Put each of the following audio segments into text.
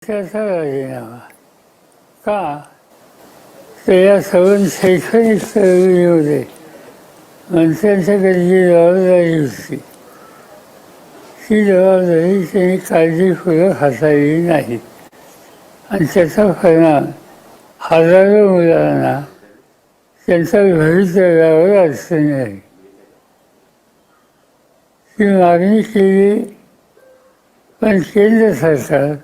त्याचा राजीनामा का तर या सर्व शैक्षणिक चळवळीमध्ये मंत्र्यांच्याकडे जी जबाबदारी होती ती जबाबदारी त्यांनी काळजीपूर्वक हाताळली नाही आणि त्याचा परिणाम हजारो मुलांना त्यांच्या भवितव्यावर अडचणी आली. ती मागणी केली पण केंद्र सरकार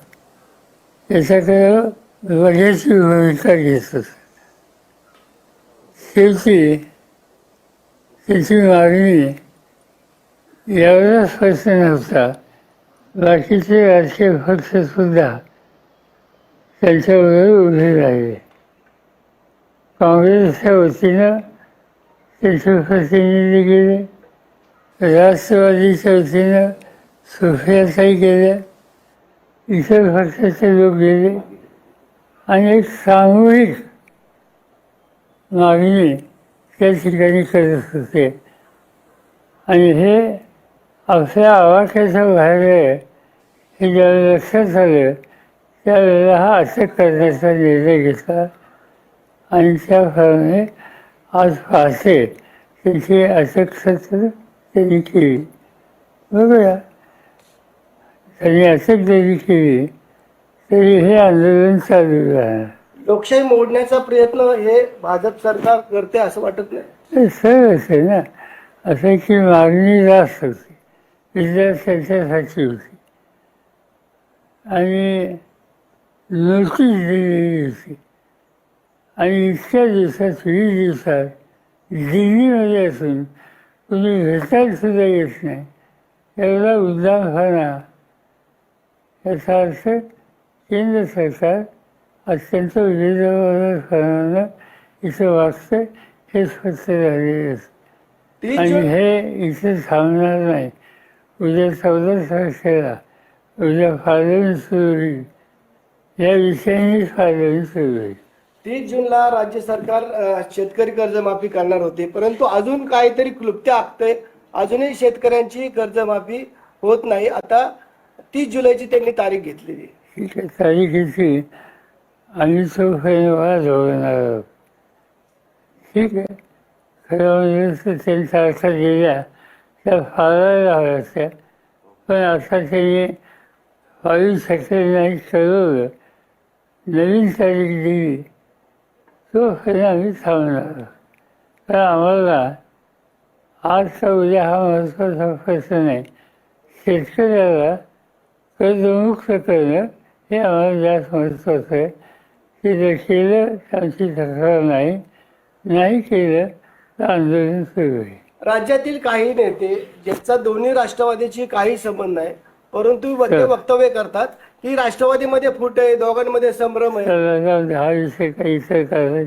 त्याच्याकडं बघ्याची भूमिका घेत होतं. शेवटी त्याची मागणी एवढाच प्रश्न नव्हता, बाकीचे राजकीय पक्षसुद्धा त्यांच्याबरोबर उभे राहिले. काँग्रेसच्या वतीनं त्याचे प्रतिनिधी गेले, राष्ट्रवादीच्या वतीनं सुप्रियाताई गेल्या, इतर पक्षाचे लोक गेले आणि एक सामूहिक मागणी त्या ठिकाणी करत होते आणि हे आपल्या आवाक्याच्या बाहेर आहे हे ज्यावेळेला लक्षात आलं त्यावेळेला हा अटक करण्याचा निर्णय घेतला आणि त्याप्रमाणे आज पहाटे त्याची अटक सत्र त्यांनी केली. बघूया, त्यांनी अटक जरी केली तरी हे आंदोलन चालू राहणार. लोकशाही मोडण्याचा प्रयत्न हे भाजप सरकार करते असं वाटत नाही. ते सहज आहे ना, असं की मागणी जास्त होती, विद्यार्थ्यांच्यासाठी होती आणि नोटीस दिलेली होती आणि इतक्या दिवसात 20 दिवसात दिल्लीमध्ये असून कुणी भेटायला सुद्धा येत नाही, एवढा उद्दामपणा. याचा अर्थ केंद्र सरकार अत्यंत बेजबाबदारपणानं इथं वागतं हे स्पष्ट झालेलं असतं आणि हे इथे थांबणार नाही. उद्या 14 तारखेला उद्या पार्लमेंट सुरू होईल, या विषयाने पार्लमेंट सुरू होईल. 30 जूनला राज्य सरकार शेतकरी कर्जमाफी करणार होते, परंतु अजून काहीतरी क्लुप्त्या आखतंय. अजूनही शेतकऱ्यांची कर्जमाफी होत नाही. आता 30 जुलैची त्यांनी तारीख घेतलेली. ठीक आहे, तारीखेची आम्ही चौकशी वाढवणार आहोत. ठीक आहे, खरं म्हणजे त्यांच्या अर्थात गेल्या त्या फाळायला हव्या त्या, पण आता त्यांनी 22 एप्रिल ठरवलं, नवीन तारीख दिली, तो खरं आम्ही थांबणार आहोत. कारण आम्हाला आज का उद्या हा महत्त्वाचा प्रश्न नाही, शेतकऱ्याला कर्जमुक्त करणं हे आम्हाला जास्त महत्त्वाचं आहे. ते जर केलं तर आमची तक्रार नाही, नाही केलं तर आंदोलन सुरू होईल. राज्यातील काही नेते ज्यांचा दोन्ही राष्ट्रवादीची काही संबंध नाही, परंतु वक्तव्य करतात की राष्ट्रवादीमध्ये फूट आहे, दोघांमध्ये संभ्रम आहे. हा विषय काही सरकार नाही.